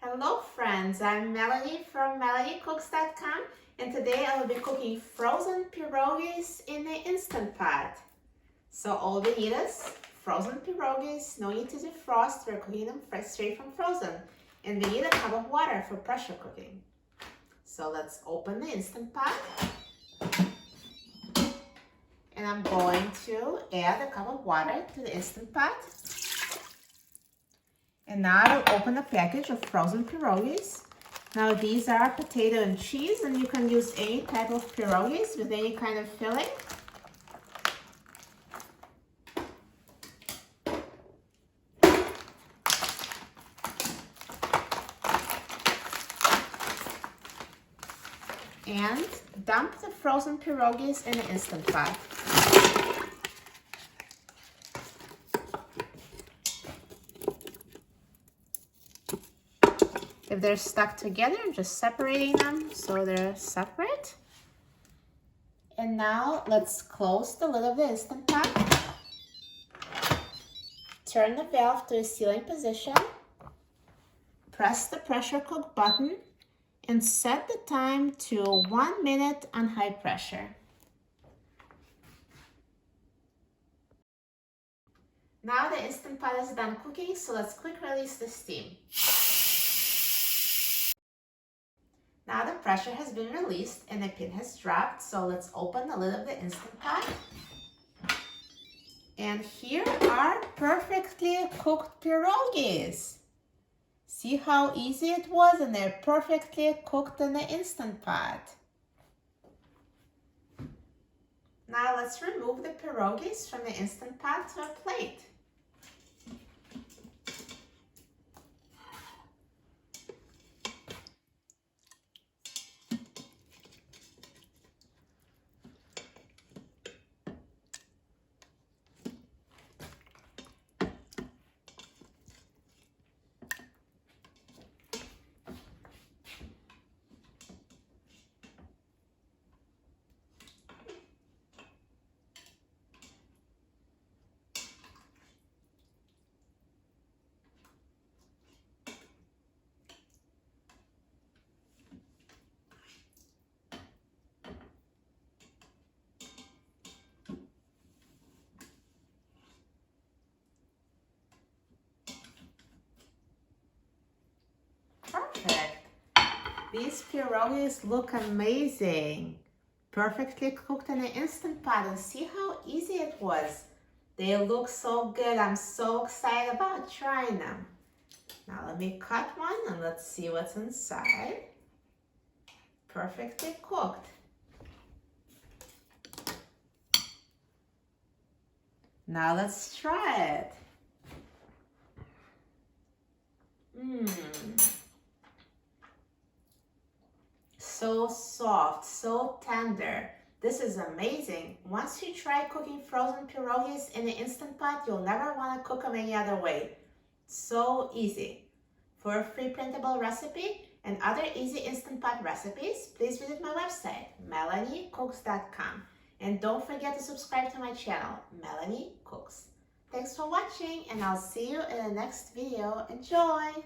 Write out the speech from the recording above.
Hello friends, I'm Melanie from MelanieCooks.com, and today I will be cooking frozen pierogies in the Instant Pot. So all we need is frozen pierogies, no need to defrost, we're cooking them straight from frozen. And we need a cup of water for pressure cooking. So let's open the Instant Pot. And I'm going to add a cup of water to the Instant Pot. And now I will open a package of frozen pierogies. Now these are potato and cheese, and you can use any type of pierogies with any kind of filling. And dump the frozen pierogies in the Instant Pot. If they're stuck together, just separating them so they're separate. And now let's close the lid of the Instant Pot. Turn the valve to a sealing position. Press the pressure cook button and set the time to 1 minute on high pressure. Now the Instant Pot is done cooking, so let's quick release the steam. Now the pressure has been released and the pin has dropped, so let's open the lid of the Instant Pot. And here are perfectly cooked pierogies. See how easy it was, and they're perfectly cooked in the Instant Pot. Now let's remove the pierogies from the Instant Pot to a plate. Perfect. These pierogies look amazing. Perfectly cooked in an Instant Pot, and see how easy it was. They look so good. I'm so excited about trying them. Now let me cut one and let's see what's inside. Perfectly cooked. Now let's try it. So soft, so tender. This is amazing. Once you try cooking frozen pierogies in the Instant Pot, you'll never want to cook them any other way. So easy. For a free printable recipe and other easy Instant Pot recipes, please visit my website, MelanieCooks.com. And don't forget to subscribe to my channel, Melanie Cooks. Thanks for watching, and I'll see you in the next video. Enjoy!